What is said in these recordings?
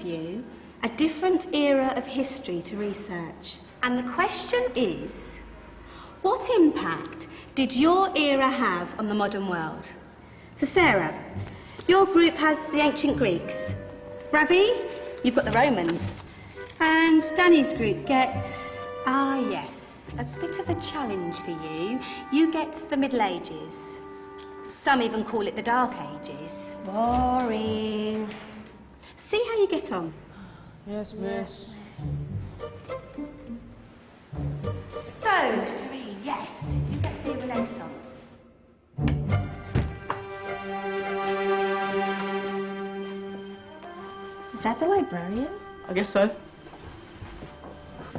of you a different era of history to research. And the question is, what impact did your era have on the modern world? So Sarah, your group has the ancient Greeks. Ravi, you've got the Romans. And Danny's group gets, yes, a bit of a challenge for you. You get the Middle Ages. Some even call it the Dark Ages. Boring. See how you get on. Yes, miss. So, Serene, yes, you get the Renaissance. Is that the librarian? I guess so.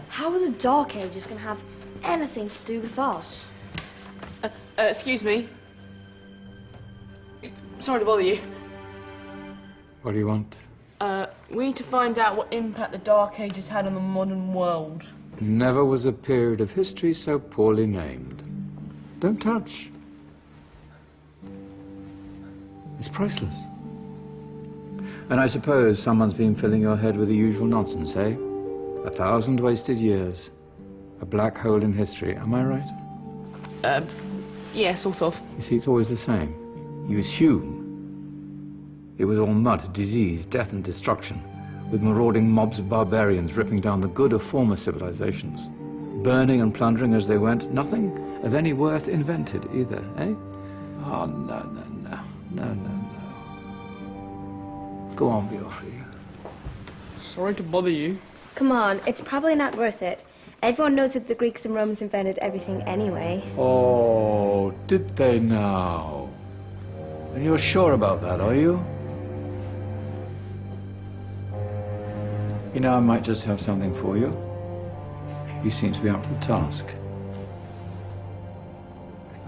How are the Dark Ages going to have anything to do with us? Excuse me. Sorry to bother you. What do you want? We need to find out what impact the Dark Ages had on the modern world. Never was a period of history so poorly named. Don't touch. It's priceless. And I suppose someone's been filling your head with the usual nonsense, eh? 1,000 wasted years. A black hole in history, am I right? Yeah, sort of. You see, it's always the same. You assume it was all mud, disease, death and destruction, with marauding mobs of barbarians ripping down the good of former civilizations, burning and plundering as they went. Nothing of any worth invented either, eh? Oh, no. Go on, be off with you. Sorry to bother you. Come on, it's probably not worth it. Everyone knows that the Greeks and Romans invented everything anyway. Oh, did they now? And you're sure about that, are you? You know, I might just have something for you. You seem to be up to the task.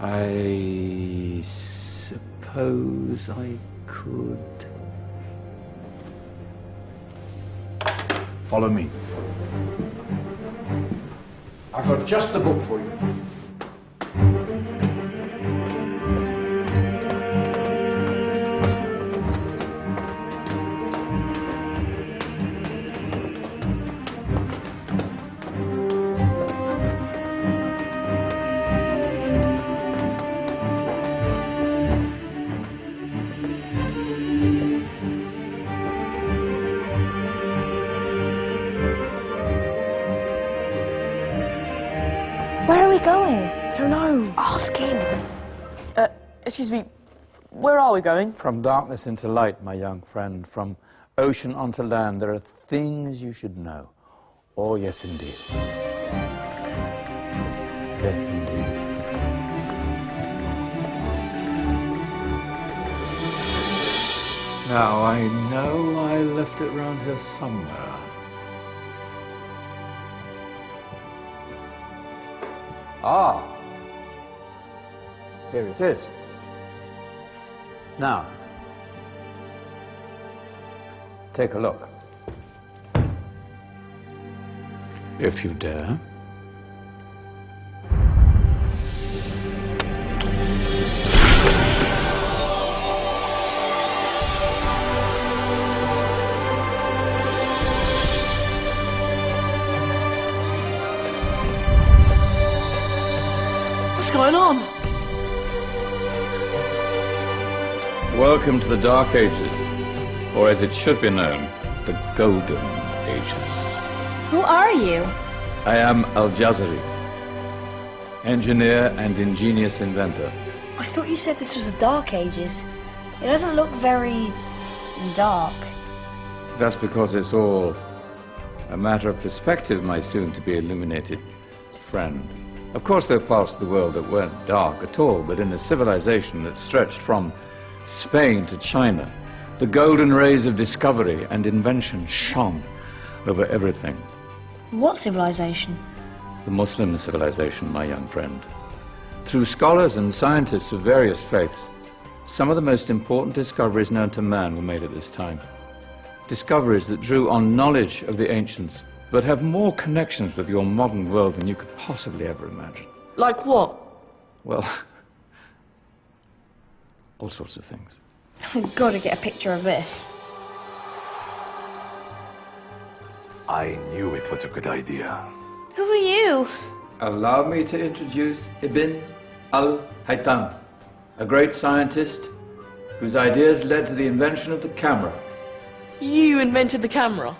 I suppose I could... Follow me. I've got just the book for you. Where are we going? I don't know. Ask him. Excuse me. Where are we going? From darkness into light, my young friend. From ocean onto land, there are things you should know. Oh, yes, indeed. Yes, indeed. Now, I know I left it round here somewhere. Ah, here it is. Now, take a look. If you dare. What's going on? Welcome to the Dark Ages, or as it should be known, the Golden Ages. Who are you? I am Al-Jazari, engineer and ingenious inventor. I thought you said this was the Dark Ages. It doesn't look very... dark. That's because it's all a matter of perspective, my soon-to-be illuminated friend. Of course, there are parts of the world that weren't dark at all, but in a civilization that stretched from Spain to China, the golden rays of discovery and invention shone over everything. What civilization? The Muslim civilization, my young friend. Through scholars and scientists of various faiths, some of the most important discoveries known to man were made at this time. Discoveries that drew on knowledge of the ancients, but have more connections with your modern world than you could possibly ever imagine. Like what? Well, all sorts of things. I've got to get a picture of this. I knew it was a good idea. Who are you? Allow me to introduce Ibn al-Haytham, a great scientist whose ideas led to the invention of the camera. You invented the camera.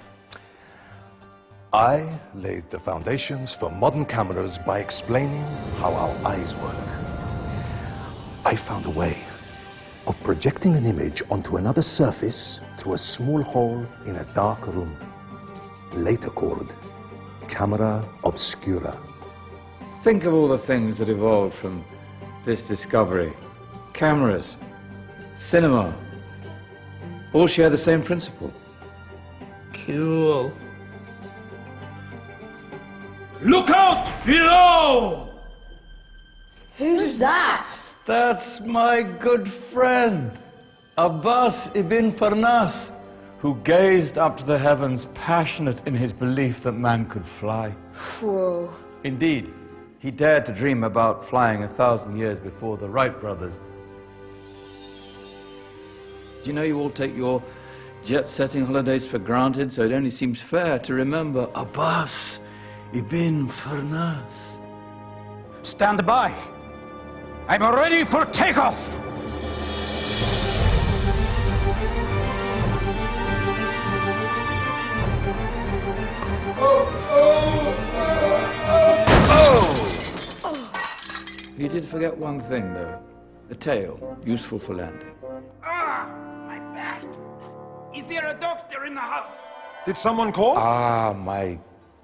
I laid the foundations for modern cameras by explaining how our eyes work. I found a way of projecting an image onto another surface through a small hole in a dark room, later called camera obscura. Think of all the things that evolved from this discovery. Cameras, cinema, all share the same principle. Cool. Look out below! Who's that? That's my good friend, Abbas ibn Farnas, who gazed up to the heavens, passionate in his belief that man could fly. Whoa. Indeed, he dared to dream about flying 1,000 years before the Wright brothers. Do you know you all take your jet-setting holidays for granted, so it only seems fair to remember Abbas ibn Farnas. Stand by. I'm ready for takeoff. You did forget one thing, though. A tail, useful for landing. Ah, my back. Is there a doctor in the house? Did someone call? Ah, my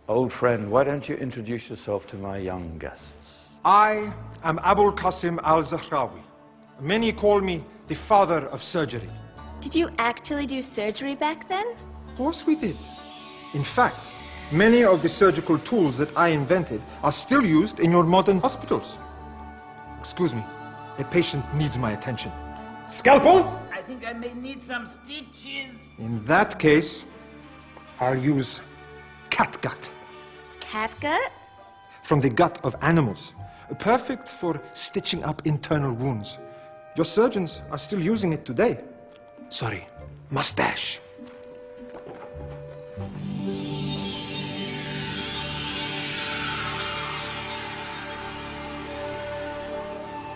old friend, why don't you introduce yourself to my young guests? I am Abul Qasim al-Zahrawi. Many call me the father of surgery. Did you actually do surgery back then? Of course we did. In fact, many of the surgical tools that I invented are still used in your modern hospitals. Excuse me, a patient needs my attention. Scalpel? I think I may need some stitches. In that case, I'll use catgut Catgut? from the gut of animals. Perfect for stitching up internal wounds. Your surgeons are still using it today. Sorry, mustache.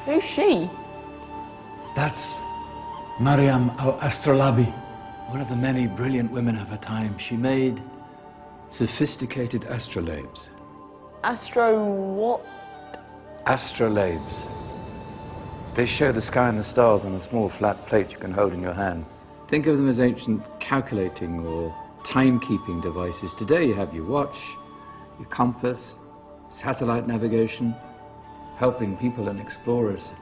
Who's she? That's Maryam al-Astrolabi, one of the many brilliant women of her time. She made sophisticated astrolabes. Astro what? Astrolabes. They show the sky and the stars on a small flat plate you can hold in your hand. Think of them as ancient calculating or timekeeping devices. Today you have your watch, your compass, satellite navigation, helping people and explorers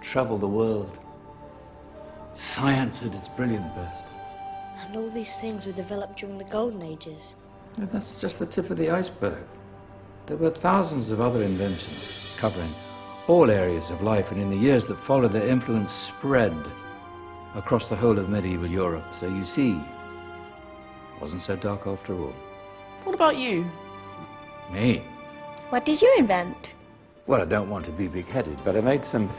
travel the world. Science at its brilliant best. And all these things were developed during the Golden Ages. And that's just the tip of the iceberg. There were thousands of other inventions covering all areas of life, and in the years that followed, their influence spread across the whole of medieval Europe. So you see, it wasn't so dark after all. What about you? Me? What did you invent? Well, I don't want to be big-headed, but I made some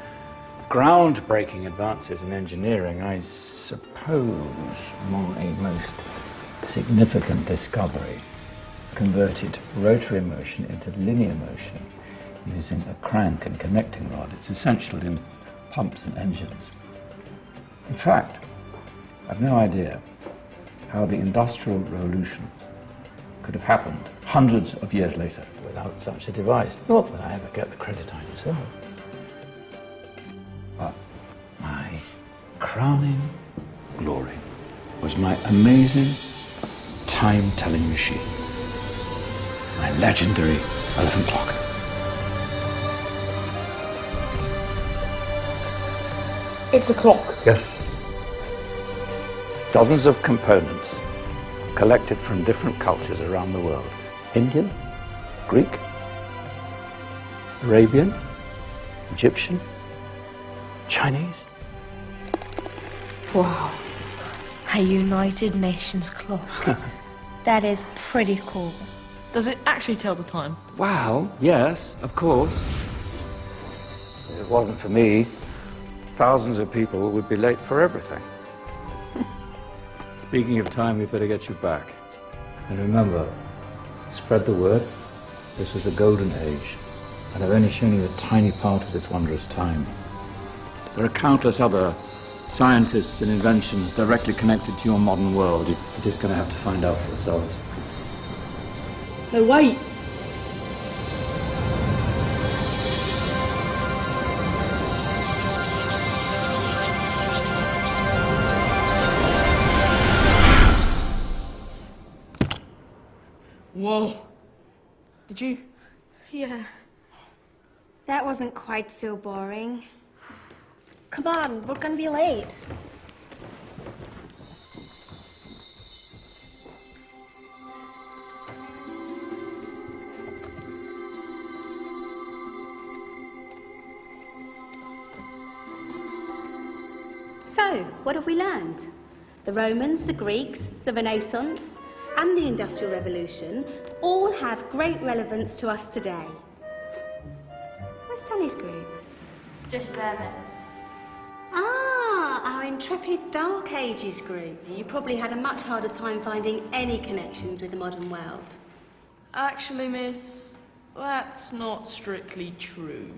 groundbreaking advances in engineering. I suppose my most significant discovery converted rotary motion into linear motion using a crank and connecting rod. It's essential in pumps and engines. In fact, I've no idea how the Industrial Revolution could have happened hundreds of years later without such a device. Not that I ever get the credit I deserve. But my crowning glory was my amazing time-telling machine, my legendary elephant clock. It's a clock. Yes. Dozens of components collected from different cultures around the world. Indian, Greek, Arabian, Egyptian, Chinese. Wow. A United Nations clock. That is pretty cool. Does it actually tell the time? Wow, yes, of course. If it wasn't for me, thousands of people would be late for everything. Speaking of time, we better get you back. And remember, Spread the word. This was a golden age, and I've only shown you a tiny part of this wondrous time. There are countless other scientists and inventions directly connected to your modern world. You're just going to have to find out for yourselves. No, wait! Whoa. Did you? Yeah. That wasn't quite so boring. Come on, we're gonna be late. So, what have we learned? The Romans, the Greeks, the Renaissance, and the Industrial Revolution all have great relevance to us today. Where's Danny's group? Just there, miss. Ah, our intrepid Dark Ages group. You probably had a much harder time finding any connections with the modern world. Actually, miss, that's not strictly true.